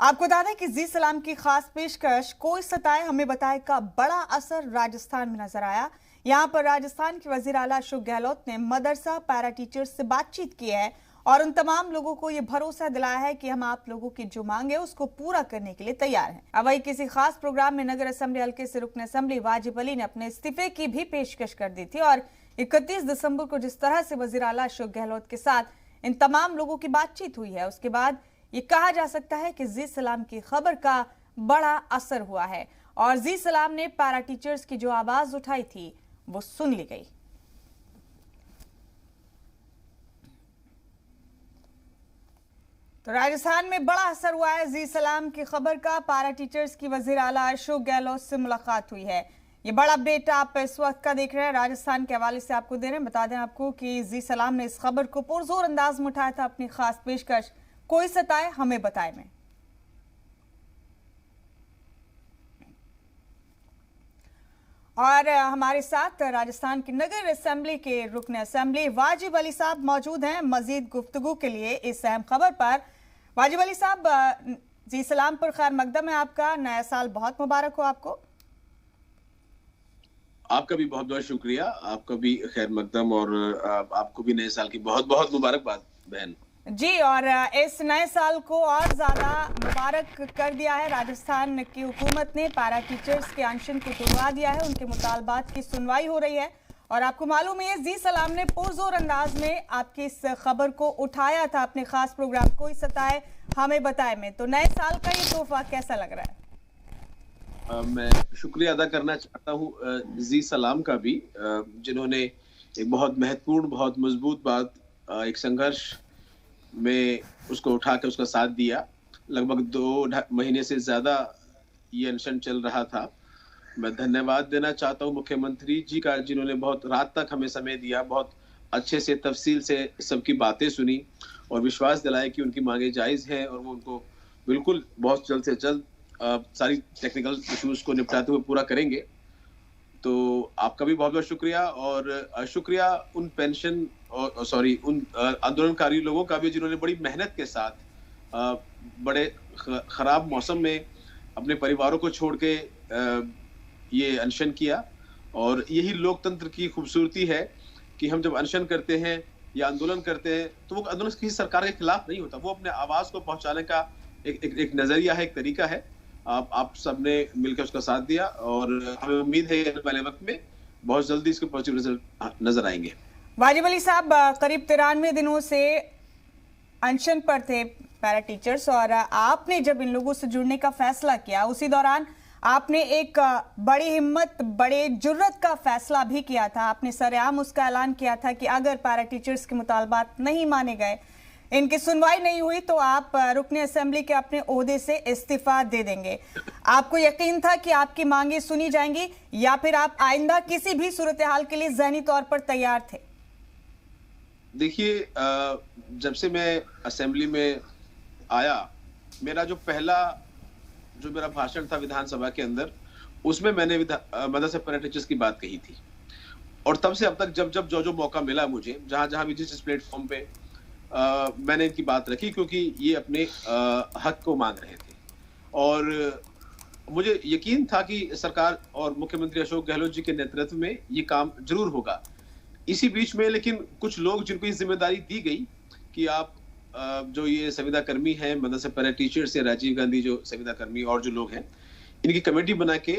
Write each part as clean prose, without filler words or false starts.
आपको बता दें कि जी सलाम की खास पेशकश कोई सताए हमें बताए का बड़ा असर राजस्थान में नजर आया। यहां पर राजस्थान के वजीर आला अशोक गहलोत ने मदरसा पैरा टीचर्स से बातचीत की है और उन तमाम लोगों को यह भरोसा दिलाया है कि हम आप लोगों की जो मांग है उसको पूरा करने के लिए तैयार हैं। अब वही किसी खास प्रोग्राम में नगर असेंबली हल्के से रुकन असेंबली वाजिब अली ने अपने इस्तीफे की भी पेशकश कर दी थी और 31 दिसंबर को जिस तरह से वजीर आला अशोक गहलोत के साथ इन तमाम लोगों की बातचीत हुई है उसके बाद ये कहा जा सकता है कि जी सलाम की खबर का बड़ा असर हुआ है और जी सलाम ने पैरा टीचर्स की जो आवाज उठाई थी वो सुन ली गई। तो राजस्थान में बड़ा असर हुआ है जी सलाम की खबर का। पैरा टीचर्स की वजीर आला अशोक गहलोत से मुलाकात हुई है। ये बड़ा अपडेट आप इस वक्त का देख रहे हैं, राजस्थान के हवाले से आपको दे रहे हैं। बता दें आपको कि जी सलाम ने इस खबर को पुरजोर अंदाज में उठाया था अपनी खास पेशकश कोई सताए हमें बताए में। और हमारे साथ राजस्थान की नगर असेंबली के रुकन असेंबली वाजिब अली साहब मौजूद हैं मजीद गुफ्तगू के लिए इस अहम खबर पर। वाजिब अली साहब, जी सलाम पर खैर मकदम है आपका, नया साल बहुत मुबारक हो आपको। आपका भी बहुत बहुत शुक्रिया, आपका भी खैर मकदम और आपको भी नए साल की बहुत बहुत मुबारकबाद बहन जी। और इस नए साल को और ज्यादा मुबारक कर दिया है राजस्थान की हुकूमत ने। पैरा टीचर्स के अनशन को तुड़वा दिया है, उनके मुतालबात की सुनवाई हो रही है और आपको मालूम है जी सलाम ने पुरजोर अंदाज में आपकी इस खबर को उठाया था अपने खास प्रोग्राम कोई सताए हमें बताए में। तो नए साल का ये तोहफा कैसा लग रहा है? मैं शुक्रिया अदा करना चाहता हूँ जी सलाम का भी, जिन्होंने एक बहुत महत्वपूर्ण बहुत मजबूत बात, एक संघर्ष में उसको उठा के उसका साथ दिया। लगभग 2 महीने से ज्यादा ये अनशन चल रहा था। मैं धन्यवाद देना चाहता हूँ मुख्यमंत्री जी का, जिन्होंने बहुत रात तक हमें समय दिया, बहुत अच्छे से तफसील से सबकी बातें सुनी और विश्वास दिलाया कि उनकी मांगे जायज हैं और वो उनको बिल्कुल बहुत जल्द से जल्द सारी टेक्निकल इश्यूज को निपटाते हुए पूरा करेंगे। तो आपका भी बहुत बहुत शुक्रिया और शुक्रिया उन पेंशन और उन आंदोलनकारी लोगों का भी जिन्होंने बड़ी मेहनत के साथ बड़े खराब मौसम में अपने परिवारों को छोड़ के ये अनशन किया। और यही लोकतंत्र की खूबसूरती है कि हम जब अनशन करते हैं या आंदोलन करते हैं तो वो आंदोलन किसी सरकार के खिलाफ नहीं होता, वो अपने आवाज को पहुंचाने का एक नजरिया है, एक तरीका है। आप सबने मिलकर उसका साथ दिया और हमें उम्मीद है आने वाले वक्त में बहुत जल्दी इसके पॉजिटिव रिजल्ट नजर आएंगे। वाजिब अली साहब, करीब 93 दिनों से अनशन पर थे पैरा टीचर्स और आपने जब इन लोगों से जुड़ने का फैसला किया उसी दौरान आपने एक बड़ी हिम्मत बड़े जुर्रत का फैसला भी किया था। आपने सरेआम उसका ऐलान किया था कि अगर पैरा टीचर्स के मुतालबात नहीं माने गए, इनकी सुनवाई नहीं हुई तो आप रुकने असेंबली के अपने ओहदे से इस्तीफा दे देंगे। आपको यकीन था कि आपकी मांगे सुनी जाएंगी या फिर आप आइंदा किसी भी सूरत हाल के लिए ज़हनी तौर पर तैयार थे? देखिए, जब से मैं असेंबली में आया, मेरा जो मेरा भाषण था विधानसभा के अंदर, उसमें मैंने मदरसा पैरा टीचर्स की बात कही थी। और तब से अब तक जब जो मौका मिला मुझे, जहां भी जिस प्लेटफॉर्म पे मैंने इनकी बात रखी, क्योंकि ये अपने हक को मांग रहे थे और मुझे यकीन था कि सरकार और मुख्यमंत्री अशोक गहलोत जी के नेतृत्व में ये काम जरूर होगा। इसी बीच में लेकिन कुछ लोग जिनको ये जिम्मेदारी दी गई कि आप जो ये संविदा कर्मी हैं मदरसा पैरा टीचर्स या राजीव गांधी जो संविदा कर्मी और जो लोग हैं, इनकी कमेटी बना के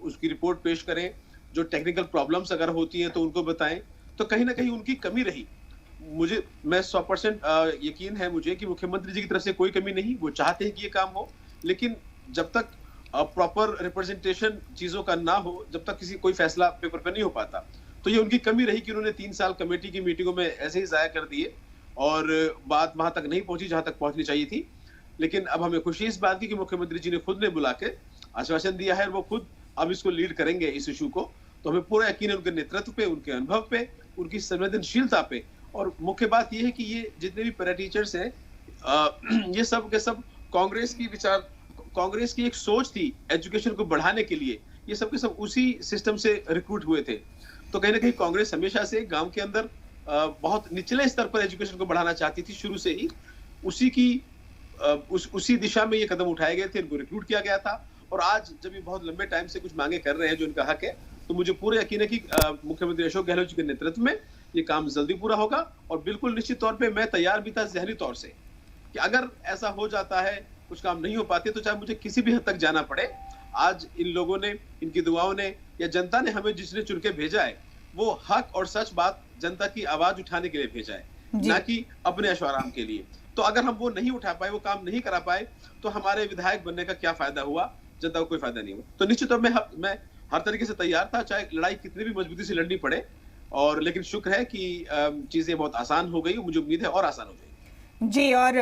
उसकी रिपोर्ट पेश करें, जो टेक्निकल प्रॉब्लम्स अगर होती हैं तो उनको बताएं। तो कहीं ना कहीं उनकी कमी रही। मैं 100% यकीन है मुझे कि मुख्यमंत्री जी की तरफ से कोई कमी नहीं, वो चाहते हैं कि ये काम हो, लेकिन जब तक प्रॉपर रिप्रेजेंटेशन चीजों का ना हो, जब तक कोई फैसला पेपर पे नहीं हो पाता, तो ये उनकी कमी रही कि उन्होंने 3 साल कमेटी की मीटिंगों में ऐसे ही जाया कर दिए और बात वहां तक नहीं पहुंची जहां तक पहुंचनी चाहिए थी। लेकिन अब हमें खुशी इस बात की कि मुख्यमंत्री जी ने खुद ने बुला के आश्वासन दिया है और वो खुद अब इसको लीड करेंगे इस इशू को। तो हमें पूरा यकीन है उनके नेतृत्व पे, उनके अनुभव पे, उनकी संवेदनशीलता पे। और मुख्य बात यह है कि ये जितने भी पैरा टीचर्स हैं, ये सब के सब कांग्रेस की एक सोच थी एजुकेशन को बढ़ाने के लिए, ये सब के सब उसी सिस्टम से रिक्रूट हुए थे। तो कहीं ना कहीं कांग्रेस हमेशा से गांव के अंदर बहुत निचले स्तर पर एजुकेशन को बढ़ाना चाहती थी शुरू से ही। उसी की उसी दिशा में ये कदम उठाए गए थे, इनको रिक्रूट किया गया था। और आज जब ये बहुत लंबे टाइम से कुछ मांगे कर रहे हैं जो इनका हक है, तो मुझे पूरे यकीन है कि मुख्यमंत्री अशोक गहलोत जी के नेतृत्व में ये काम जल्दी पूरा होगा। और बिल्कुल निश्चित तौर पे मैं तैयार भी था ज़हनी तौर से कि अगर ऐसा हो जाता है, कुछ काम नहीं हो पाते, तो चाहे मुझे किसी भी हद तक जाना पड़े, आज इन लोगों ने, इनकी दुआओं ने या जनता ने हमें जिसने चुन के भेजा है, वो हक और सच बात जनता की आवाज उठाने के लिए भेजा है, ना कि अपने ऐशोआराम के लिए। तो अगर हम वो नहीं उठा पाए, वो काम नहीं करा पाए, तो हमारे विधायक बनने का क्या फायदा हुआ? जनता को कोई फायदा नहीं हुआ। तो निश्चित तौर मैं हर तरीके से तैयार था, चाहे लड़ाई कितनी भी मजबूती से लड़नी पड़े। और लेकिन शुक्र है कि चीजें बहुत आसान हो गई, मुझे उम्मीद है और आसान हो जाएगी। जी, और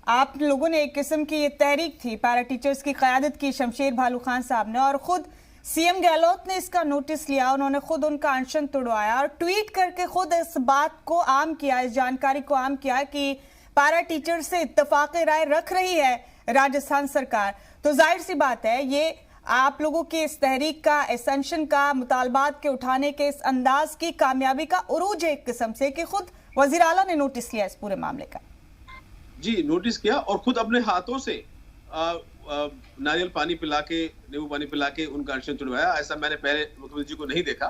आप लोगों ने एक किस्म की ये तहरीक थी, पैरा टीचर्स की क़यादत की शमशेर भालू खान साहब ने, और खुद सीएम गहलोत ने इसका नोटिस लिया, उन्होंने खुद उनका अनशन तुड़वाया और ट्वीट करके खुद इस बात को आम किया, इस जानकारी को आम किया कि पैरा टीचर से इत्तेफाक राय रख रही है राजस्थान सरकार। तो जाहिर सी बात है, ये आप लोगों की इस तहरीक का, इस अनशन का, मुतालबात के उठाने के इस अंदाज की कामयाबी का उरूज है एक किस्म से, कि खुद वजीर आला ने नोटिस लिया इस पूरे मामले का। जी, नोटिस किया और खुद अपने हाथों से नारियल पानी पिला के, नींबू पानी पिला के उनका अनशन तुड़वाया। ऐसा मैंने पहले मुख्यमंत्री जी को नहीं देखा,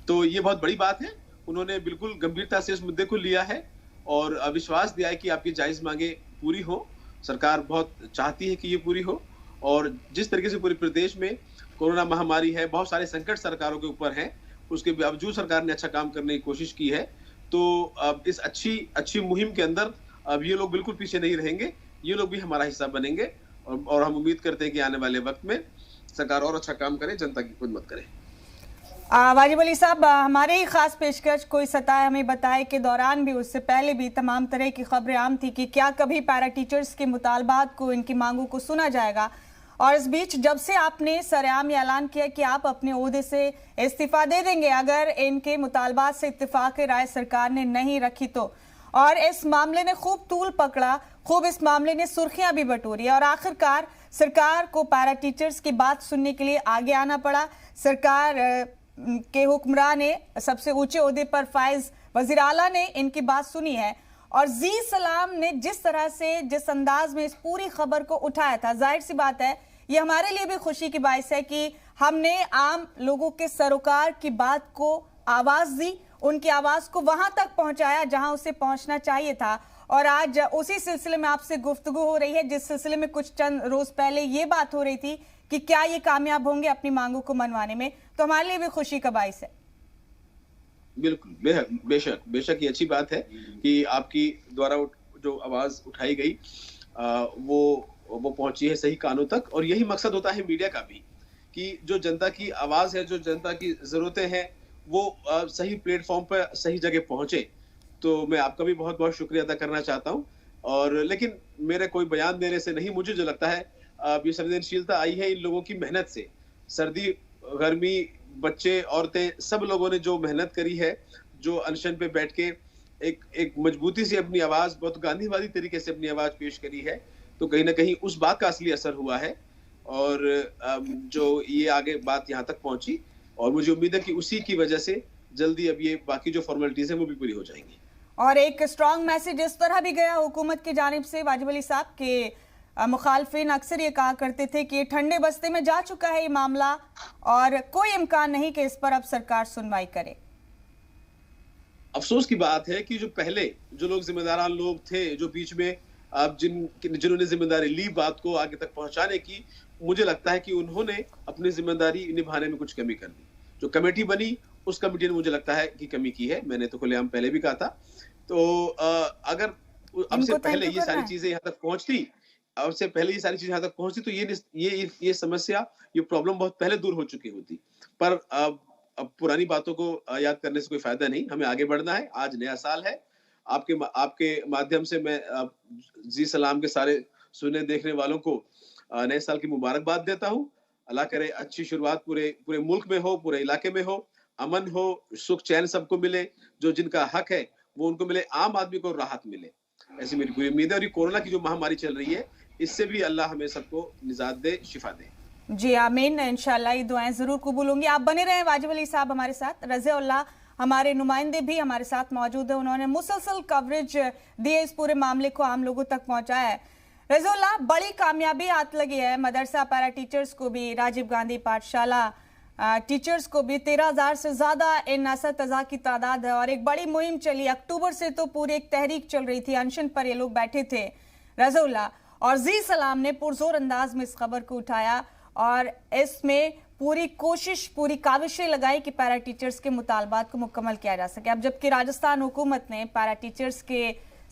तो ये बहुत बड़ी बात है। उन्होंने बिल्कुल गंभीरता से इस मुद्दे को लिया है और विश्वास दिया है कि आपकी जायज मांगे पूरी हो। सरकार बहुत चाहती है कि ये पूरी हो। और जिस तरीके से पूरे प्रदेश में कोरोना महामारी है, बहुत सारे संकट सरकारों के ऊपर हैं, उसके बावजूद सरकार ने अच्छा काम करने की कोशिश की है। तो अब इस अच्छी मुहिम के अंदर अब ये लोग बिल्कुल पीछे नहीं रहेंगे, ये लोग भी हमारा हिस्सा बनेंगे। और हम उम्मीद करते हैं कि आने वाले वक्त में सरकार और अच्छा काम करे, जनता की खिदमत करे। वाजिब अली साहब, हमारे ही खास पेशकश कोई सताए हमें बताए के दौरान भी, उससे पहले भी तमाम तरह की खबरें आम थी कि क्या कभी पैरा टीचर्स के मुतालबात को, इनकी मांगों को सुना जाएगा। और इस बीच जब से आपने सरेआम ऐलान किया कि आप अपने ओहदे से इस्तीफा दे देंगे अगर इनके मुतालबात से इत्तेफाक राय सरकार ने नहीं रखी तो, और इस मामले ने खूब तूल पकड़ा, खूब इस मामले ने सुर्खियां भी बटोरी और आखिरकार सरकार को पैरा टीचर्स की बात सुनने के लिए आगे आना पड़ा। सरकार के हुक्मरान ने, सबसे ऊंचे ओहदे पर फाइज वजीर आला ने इनकी बात सुनी है। और जी सलाम ने जिस तरह से, जिस अंदाज में इस पूरी खबर को उठाया था, जाहिर सी बात है ये हमारे लिए भी खुशी की बात है कि हमने आम लोगों के सरोकार की बात को आवाज दी, उनकी आवाज को वहां तक पहुंचाया जहां उसे पहुंचना चाहिए था। और आज उसी सिलसिले में आपसे गुफ्तगू हो रही है जिस सिलसिले में कुछ चंद रोज पहले ये बात हो रही थी कि क्या ये कामयाब होंगे अपनी मांगों को मनवाने में, तो हमारे लिए भी खुशी का बाइस है। बिल्कुल, बेशक ये अच्छी बात है कि आपकी द्वारा जो आवाज उठाई गई वो पहुंची है सही कानों तक। और यही मकसद होता है मीडिया का भी, कि जो जनता की आवाज है, जो जनता की जरूरतें हैं, वो सही प्लेटफॉर्म पर सही जगह पहुंचे। तो मैं आपका भी बहुत बहुत शुक्रिया अदा करना चाहता हूं। और लेकिन मेरे कोई बयान देने से नहीं, मुझे जो लगता है ये संवेदनशीलता आई है इन लोगों की मेहनत से। सर्दी गर्मी, बच्चे, औरतें, सब लोगों ने जो मेहनत करी है, जो अनशन पे बैठ के एक मजबूती से अपनी आवाज, बहुत गांधीवादी तरीके से अपनी आवाज पेश करी है, तो कहीं ना कहीं उस बात का असली असर हुआ है और जो ये आगे बात यहाँ तक पहुंची। और मुझे उम्मीद है कि उसी की वजह से जल्दी अब ये बाकी जो फॉर्मेलिटीज है वो भी पूरी हो जाएंगी। और एक स्ट्रॉन्ग मैसेज इस तरह भी गया हुकूमत की जानिब से, वाजिब अली साहब, के मुखालफिन अक्सर ये कहा करते थे कि ये ठंडे बस्ते में जा चुका है ये मामला और कोई इम्कान नहीं कि इस पर अब सरकार सुनवाई करे। अफसोस की बात है कि जो पहले जो लोग जिम्मेदारान लोग थे, जो बीच में अब जिन्होंने जिम्मेदारी ली बात को आगे तक पहुंचाने की, मुझे लगता है कि उन्होंने अपनी जिम्मेदारी निभाने में कुछ कमी कर दी। जो कमेटी बनी, उस कमेटी ने मुझे लगता है कि कमी की है। मैंने तो खुलेआम पहले भी कहा था। तो अगर अब से पहले ये सारी चीजें यहाँ तक पहुंचती, तो ये समस्या, ये प्रॉब्लम बहुत पहले दूर हो चुकी होती। पर अब पुरानी बातों को याद करने से कोई फायदा नहीं, हमें आगे बढ़ना है। आज नया साल है। आपके माध्यम से मैं जी सलाम के सारे सुनने देखने वालों को नए साल की मुबारकबाद देता हूँ। अल्लाह करे अच्छी शुरुआत पूरे मुल्क में हो, पूरे इलाके में हो, अमन हो, सुख चैन सबको मिले, जो जिनका हक है वो उनको मिले, आम आदमी को राहत मिले, ऐसी मेरी पूरी उम्मीद है। और ये कोरोना की जो महामारी चल रही है, इससे भी अल्लाह हमें सबको निजात दे, शिफा दे। जी आमीन, इंशाल्लाह ये दुआएं जरूर कबूल होंगी। आप बने रहे वाजिब अली साहब हमारे साथ। रज़िउल्लाह हमारे नुमाइंदे भी हमारे साथ मौजूद है, उन्होंने मुसलसल कवरेज दिए, इस पूरे मामले को आम लोगों तक पहुंचाया है। रज़ीउल्लाह, बड़ी कामयाबी हाथ लगी है मदरसा पैरा टीचर्स को भी, राजीव गांधी पाठशाला टीचर्स को भी। 13,000 से ज्यादा इन असतज़ा की तादाद है और एक बड़ी मुहिम चली। अक्टूबर से तो पूरी एक तहरीक चल रही थी, अनशन पर ये लोग बैठे थे रज़ीउल्लाह, और जी सलाम ने पुरजोर अंदाज में इस खबर को उठाया और इसमें पूरी कोशिश, पूरी काविशें लगाई कि पैरा टीचर्स के मुतालबात को मुकम्मल किया जा सके। अब जबकि राजस्थान हुकूमत ने पैरा टीचर्स के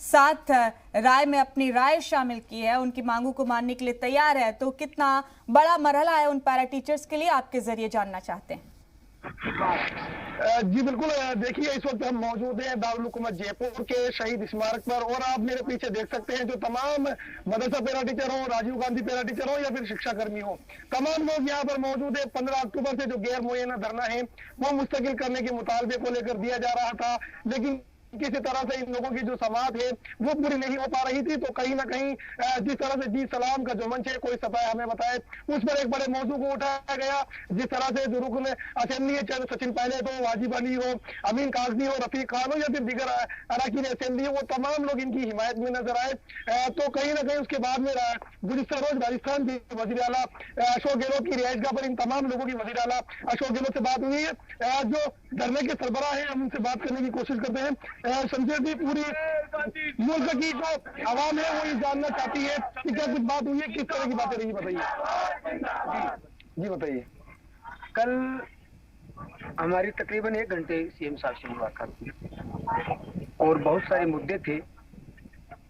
साथ राय में अपनी राय शामिल की है, उनकी मांगों को मानने के लिए तैयार है, तो कितना बड़ा मरहला है उन पैरा टीचर्स के लिए, आपके जरिए जानना चाहते हैं। जी बिल्कुल, देखिए इस वक्त हम मौजूद हैं दारुल हुकूमत जयपुर के शहीद स्मारक पर और आप मेरे पीछे देख सकते हैं जो तमाम मदरसा पैरा टीचर हो, राजीव गांधी पैरा टीचर हो या फिर शिक्षा कर्मी हो, तमाम लोग यहाँ पर मौजूद है। 15 अक्टूबर से जो गैर मुय्यना धरना है वो मुस्तकिल करने के मुतालबे को लेकर दिया जा रहा था, लेकिन किसी तरह से इन लोगों की जो समाअत है वो पूरी नहीं हो पा रही थी। तो कहीं ना कहीं जिस तरह से जी सलाम का जो मंच है, कोई सताए हमें बताए, उस पर एक बड़े मौजू को उठाया गया। जिस तरह से जो रुकन असेंबली है, चाहे सचिन पायलट हो, वाजिब अली हो, अमीन काजमी हो, रफीक खान हो या फिर दीगर अरकान असेंबली हो, वो तमाम लोग इनकी हिमायत में नजर आए। तो कहीं ना कहीं उसके बाद में गुज़िश्ता रोज राजस्थान के वज़ीर आला अशोक गहलोत की रिहाइशगाह पर इन तमाम लोगों की वज़ीर आला अशोक गहलोत से बात हुई है। जो धरने के सरबराह है, हम उनसे बात करने की कोशिश करते हैं। शमशेर जी, पूरी मुल्क की जो आवाम है वो ये जानना चाहती है कि क्या कुछ बात हुई है, किस तरह की बातें रही, बताइए। जी बताइए। कल हमारी तकरीबन 1 घंटे सीएम साहब से मुलाकात हुई और बहुत सारे मुद्दे थे।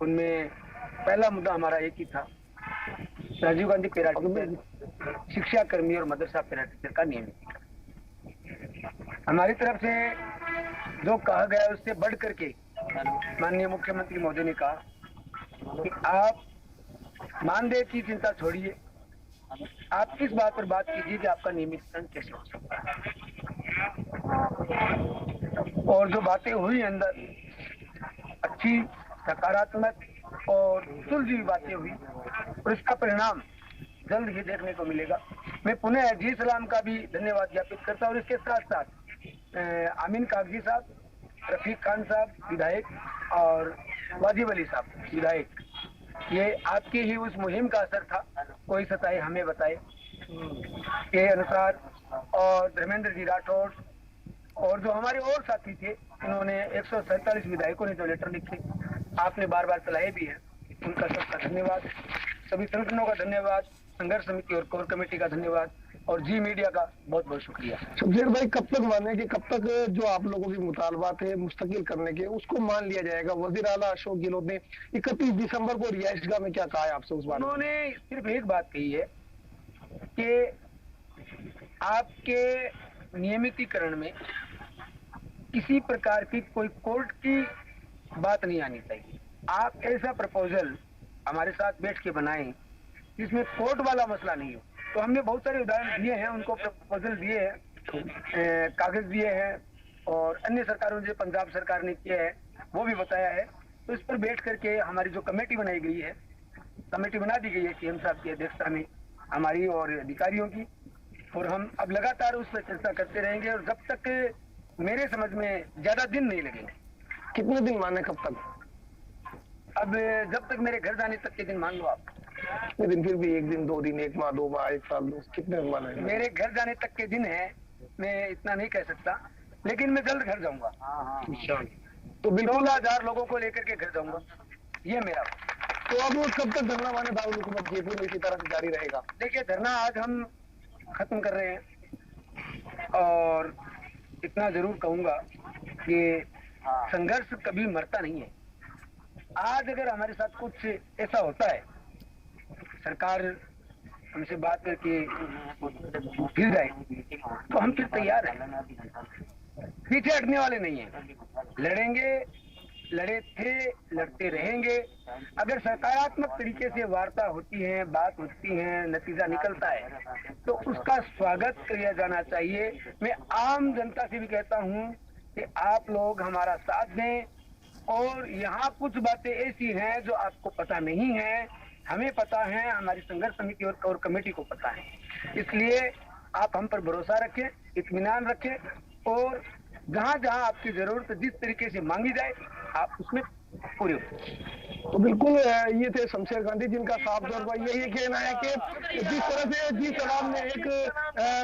उनमें पहला मुद्दा हमारा एक ही था, राजीव गांधी पैरा टीचर, शिक्षा कर्मी और मदरसा पैरा टीचर का नियमितीकरण। हमारी तरफ से जो कहा गया उससे बढ़ करके माननीय मुख्यमंत्री महोदय ने कहा कि आप मानदेय की चिंता छोड़िए, आप इस बात पर बात कीजिए कि आपका नियमितीकरण कैसे हो सकता है। और जो बातें हुई अंदर अच्छी, सकारात्मक और सुलझी बातें हुई और इसका परिणाम जल्द ही देखने को मिलेगा। मैं पुनः जी सलाम का भी धन्यवाद ज्ञापित करता हूँ और इसके साथ साथ अमीन कागजी साहब, रफीक खान साहब विधायक और वाजिब अली साहब विधायक, ये आपकी ही उस मुहिम का असर था, कोई सताए हमें बताए के अनुसार, और धर्मेंद्र जी राठौड़ और जो हमारे और साथी थे, उन्होंने 147 विधायकों ने जो लेटर लिखे, आपने बार बार चलाए भी है, उनका सबका धन्यवाद। सभी संगठनों का धन्यवाद, संघर्ष समिति और कोर कमेटी का धन्यवाद और जी मीडिया का बहुत बहुत शुक्रिया। शमशेर भाई, कब तक माने कि कब तक जो आप लोगों की मुतालबात है मुस्तकिल करने के, उसको मान लिया जाएगा? वजीर आला अशोक गहलोत ने 31 दिसंबर को रिहाइशगाह में क्या कहा है आपसे उस बारे में? उन्होंने सिर्फ एक बात कही है कि आपके नियमितीकरण में किसी प्रकार की कोई कोर्ट की बात नहीं आनी चाहिए। आप ऐसा प्रपोजल हमारे साथ बैठ के बनाएं जिसमें कोर्ट वाला मसला नहीं हो। तो हमने बहुत सारे उदाहरण दिए हैं, उनको प्रपोजल दिए हैं, कागज दिए हैं और अन्य सरकारों ने, पंजाब सरकार ने किया है वो भी बताया है। तो इस पर बैठ करके हमारी जो कमेटी बनाई गई है, कमेटी बना दी गई है सीएम साहब की अध्यक्षता में हमारी और अधिकारियों की, और हम अब लगातार उस पर चर्चा करते रहेंगे और जब तक मेरे समझ में ज्यादा दिन नहीं लगेंगे। कितने दिन माने, कब तक? अब जब तक मेरे घर जाने तक के दिन मान लो आप। कितने दिन? फिर भी 1 दिन, 2 दिन, 1 माह, 2 माह, 1 साल, कितने दिन माने? मेरे घर जाने तक के दिन है, मैं इतना नहीं कह सकता, लेकिन मैं जल्द घर जाऊंगा। तो बिल्कुल 16,000 लोगों को लेकर के घर जाऊंगा, ये मेरा। तो अब वो कब तक धरना माने दारुल हुकूमत जयपुर में इसी तरह से जारी रहेगा? देखिए, धरना आज हम खत्म कर रहे हैं और इतना जरूर कहूंगा कि संघर्ष कभी मरता नहीं है। आज अगर हमारे साथ कुछ ऐसा होता है, सरकार हमसे बात करके फिर जाए, तो हम फिर तैयार हैं, पीछे हटने वाले नहीं हैं। लड़ेंगे, लड़े थे, लड़ते रहेंगे। अगर सकारात्मक तरीके से वार्ता होती है, बात होती है, नतीजा निकलता है तो उसका स्वागत किया जाना चाहिए। मैं आम जनता से भी कहता हूं कि आप लोग हमारा साथ दें, और यहाँ कुछ बातें ऐसी हैं जो आपको पता नहीं है, हमें पता है, हमारी संघर्ष समिति और कोर कमेटी को पता है। इसलिए आप हम पर भरोसा रखें, इत्मीनान रखें और जहां जहां आपकी जरूरत जिस तरीके से मांगी जाए आप उसमें पूरी। तो बिल्कुल ये थे शमशेर गांधी, जिनका साफ तौर पर यही कहना है कि जिस तरह से जी सलाम ने एक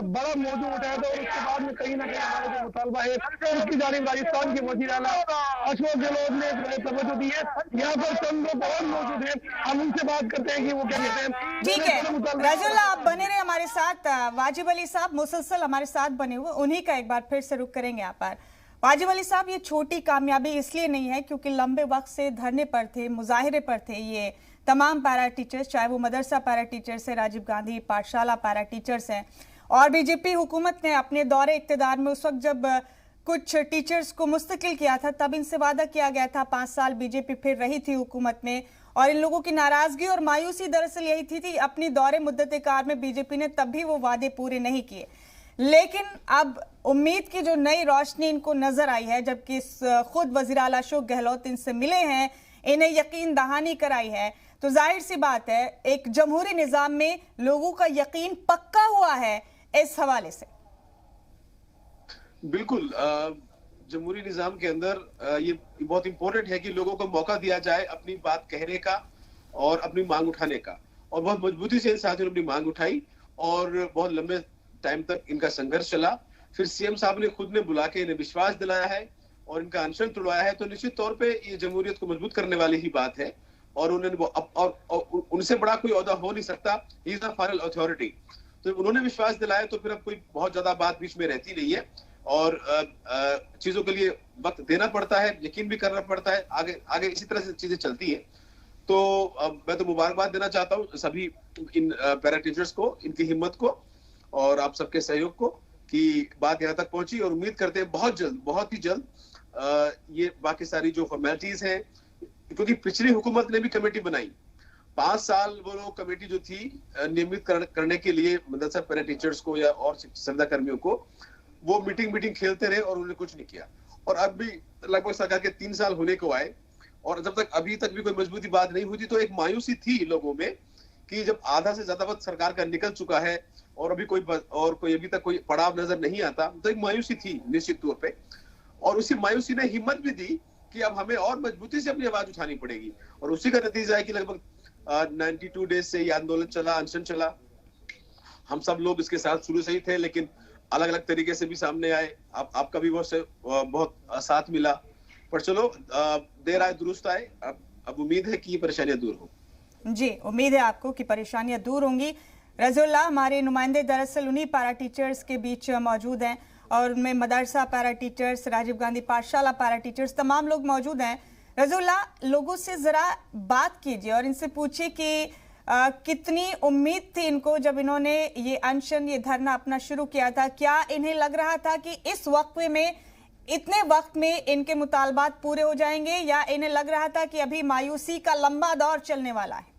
बड़ा मौजू उठाया था और उसके बाद में कहीं ना कहीं हमारा जो मुतालबा है उसकी जानिब राजस्थान के वज़ीर आला अशोक गहलोत ने तवज्जो दी है। यहाँ पर चंद लोग और मौजूद हैं, हम उनसे बात करते हैं कि वो क्या कहते हैं। ठीक है रजुल्ला, आप बने रहे हमारे साथ। वाजिब अली साहब मुसलसल हमारे साथ बने हुए, उन्हीं का एक बार फिर से रुख करेंगे यहाँ पर। वाजिब अली साहब, ये छोटी कामयाबी इसलिए नहीं है क्योंकि लंबे वक्त से धरने पर थे, मुजाहिरे पर थे ये तमाम पैरा टीचर्स, चाहे वो मदरसा पैरा टीचर्स है, राजीव गांधी पाठशाला पैरा टीचर्स हैं। और बीजेपी हुकूमत ने अपने दौरे इक़्तिदार में उस वक्त जब कुछ टीचर्स को मुस्तकिल किया था तब इनसे वादा किया गया था, 5 साल बीजेपी फिर रही थी हुकूमत में, और इन लोगों की नाराजगी और मायूसी दरअसल यही थी अपनी दौरे मुद्दत कार में बीजेपी ने तब भी वो वादे पूरे नहीं किए। लेकिन अब उम्मीद की जो नई रोशनी इनको नजर आई है, जबकि खुद वज़ीर आला अशोक गहलोत इनसे मिले हैं, इन्हें यकीन दहानी कराई है, तो जाहिर सी बात है एक जमहूरी निजाम में लोगों का यकीन पक्का हुआ है इस हवाले से। बिल्कुल, जमहूरी निजाम के अंदर ये बहुत इंपॉर्टेंट है कि लोगों को मौका दिया जाए अपनी बात कहने का और अपनी मांग उठाने का, और बहुत मजबूती से इन साथियों ने अपनी मांग उठाई और बहुत लंबे टाइम तक इनका संघर्ष चला। फिर सीएम साहब ने खुद ने बुला के इन्हें विश्वास दिलाया है और इनका अनशन तुड़वाया है, तो निश्चित तौर पे ये जमहूरियत को मजबूत करने वाली ही बात है। और उन्होंने और उनसे बड़ा कोई ओहदा हो नहीं सकता, he is the final authority. तो उन्होंने विश्वास दिलाया तो फिर अब कोई बहुत ज्यादा बात बीच में रहती नहीं है, और चीजों के लिए वक्त देना पड़ता है, यकीन भी करना पड़ता है, आगे आगे इसी तरह से चीजें चलती है। तो मैं तो मुबारकबाद देना चाहता हूँ सभी इन पैरा टीचर्स को, इनकी हिम्मत को और आप सबके सहयोग को कि बात यहाँ तक पहुंची, और उम्मीद करते हैं बहुत जल्द, बहुत ही जल्द ये बाकी सारी जो फॉर्मेलिटीज हैं, क्योंकि पिछली हुकूमत ने भी कमेटी बनाई 5 साल, वो लोग कमेटी जो थी नियमित करने के लिए मदरसा पैरा टीचर्स को या और संविदा कर्मियों को, वो मीटिंग खेलते रहे और उन्होंने कुछ नहीं किया। और अब भी लगभग सरकार के 3 साल होने को आए और जब तक अभी तक भी कोई मजबूती बात नहीं हुई थी, तो एक मायूसी थी लोगों में कि जब आधा से ज्यादा वक्त सरकार का निकल चुका है और अभी कोई अभी तक कोई पड़ाव नजर नहीं आता, तो एक मायूसी थी निश्चित तौर पे। और उसी मायूसी ने हिम्मत भी दी कि अब हमें और मजबूती से अपनी आवाज उठानी पड़ेगी, और उसी का नतीजा है कि लगभग 92 डेज से ये आंदोलन चला, अनशन चला। हम सब लोग इसके साथ शुरू से ही थे, लेकिन अलग अलग तरीके से भी सामने आए, आपका भी बहुत साथ मिला, पर चलो देर आए दुरुस्त आए। अब उम्मीद है कि ये परेशानियां दूर हो। जी, उम्मीद है आपको कि परेशानियां दूर होंगी। रजुल्ला, हमारे नुमाइंदे दरअसल उन्हीं पैरा टीचर्स के बीच मौजूद हैं और उनमें मदरसा पैरा टीचर्स, राजीव गांधी पाठशाला पैरा टीचर्स, तमाम लोग मौजूद हैं। रजुल्ला, लोगों से जरा बात कीजिए और इनसे पूछिए कि कितनी उम्मीद थी इनको जब इन्होंने ये अनशन, ये धरना अपना शुरू किया था। क्या इन्हें लग रहा था कि इस वक्फे में, इतने वक्त में इनके मुतालबात पूरे हो जाएंगे, या इन्हें लग रहा था कि अभी मायूसी का लंबा दौर चलने वाला है?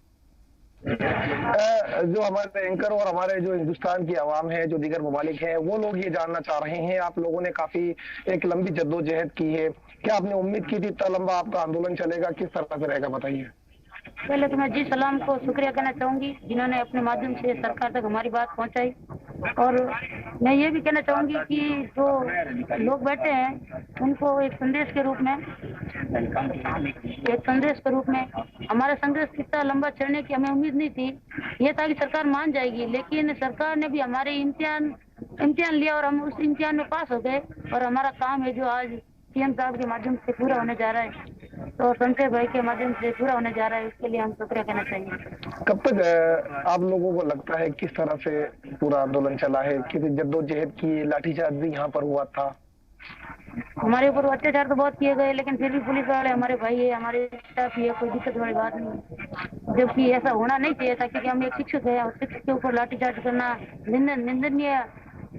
जो हमारे एंकर और हमारे जो हिंदुस्तान की आवाम है, जो दीगर ममालिक हैं, वो लोग ये जानना चाह रहे हैं, आप लोगों ने काफी एक लंबी जद्दोजहद की है, क्या आपने उम्मीद की थी इतना लंबा आपका आंदोलन चलेगा, किस तरह से रहेगा, बताइए। पहले तो मैं जी सलाम को शुक्रिया कहना चाहूंगी जिन्होंने अपने माध्यम से सरकार तक हमारी बात पहुंचाई, और मैं ये भी कहना चाहूंगी कि जो लोग बैठे हैं उनको एक संदेश के रूप में हमारा संघर्ष कितना लंबा चलने की हमें उम्मीद नहीं थी। ये था कि सरकार मान जाएगी, लेकिन सरकार ने भी हमारे इम्तिहान लिया और हम उस इम्तिहान में पास हो गए, और हमारा काम है जो आज सीएम साहब के माध्यम से पूरा होने जा रहा है, तो शमशेर भाई के माध्यम से पूरा होने जा रहा है, उसके लिए हम शुक्रिया कहना चाहिए। कब तक आप लोगों को लगता है किस तरह से पूरा आंदोलन चला है, किसी जद्दोजहद की, लाठीचार्ज भी यहाँ पर हुआ था? हमारे ऊपर अत्याचार तो बहुत किए गए, लेकिन फिर भी पुलिस वाले हमारे भाई है, हमारे स्टाफ ही है, कोई दिक्कत वाली बात नहीं है। जबकि ऐसा होना नहीं चाहिए था, क्योंकि हम एक शिक्षक है और शिक्षक के ऊपर लाठीचार्ज करना निंदनीय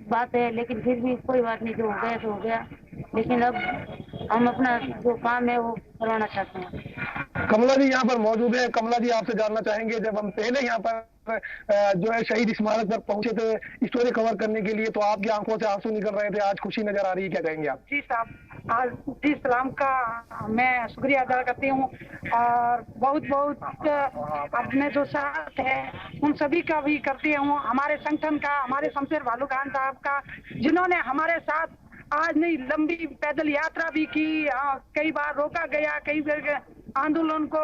बात है, लेकिन फिर भी कोई बात नहीं, जो हो गया तो हो गया। लेकिन अब हम अपना जो काम है वो करवाना चाहते हैं। कमला जी यहाँ पर मौजूद है। कमला जी, आपसे जानना चाहेंगे, जब हम पहले यहाँ पर जो है शहीद स्मारक पर पहुंचे थे स्टोरी कवर करने के लिए, तो आपकी आंखों से आंसू निकल रहे थे, आज खुशी नजर आ रही है, क्या कहेंगे आप? जी साहब, आज जी सलाम का मैं शुक्रिया अदा करती हूँ, और बहुत अपने जो साथ है उन सभी का भी करती हूँ, हमारे संगठन का, हमारे शमशेर भालू खान साहब का, जिन्होंने हमारे साथ आज नहीं लंबी पैदल यात्रा भी की, कई बार रोका गया, कई बार आंदोलन को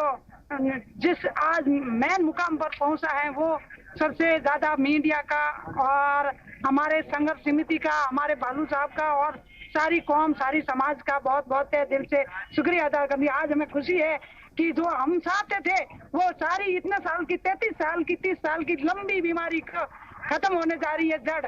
जिस आज मेन मुकाम पर पहुंचा है वो सबसे ज्यादा मीडिया का और हमारे संघर्ष समिति का, हमारे बालू साहब का और सारी कौम, सारी समाज का बहुत बहुत तहे दिल से शुक्रिया अदा करती। आज हमें खुशी है कि जो हम चाहते थे वो सारी इतने साल की 33 साल की 30 साल की लंबी बीमारी खत्म होने जा रही है। जड़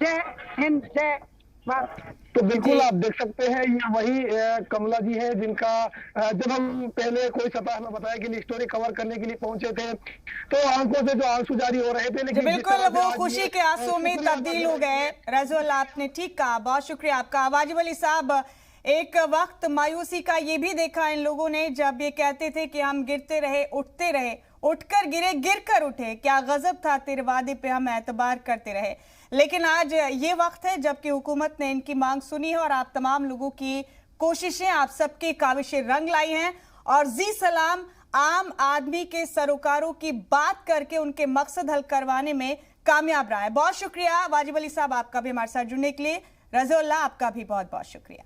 जय हिंद, जय भारत। तो बिल्कुल आप देख सकते हैं ये वही कमला जी है जिनका जब हम पहले कोई सतह हमें बताया कि स्टोरी कवर करने के लिए पहुंचे थे तो आंखों से जो आंसू जारी हो रहे थे, लेकिन बिल्कुल वो खुशी के आंसू में तब्दील हो गए। रजौल, आपने ठीक कहा, बहुत शुक्रिया आपका। वाजिब अली साहब, एक वक्त मायूसी का ये भी देखा इन लोगों ने जब ये कहते थे कि हम गिरते रहे, उठते रहे, उठकर गिरे, गिरकर उठे, क्या गजब था तेरे वादे पे हम एतबार करते रहे। लेकिन आज ये वक्त है जबकि हुकूमत ने इनकी मांग सुनी है और आप तमाम लोगों की कोशिशें, आप सबकी काविशें रंग लाई हैं और जी सलाम आम आदमी के सरोकारों की बात करके उनके मकसद हल करवाने में कामयाब रहा है। बहुत शुक्रिया वाजिब अली साहब आपका भी हमारे साथ जुड़ने के लिए। रज़िउल्लाह, आपका भी बहुत बहुत शुक्रिया।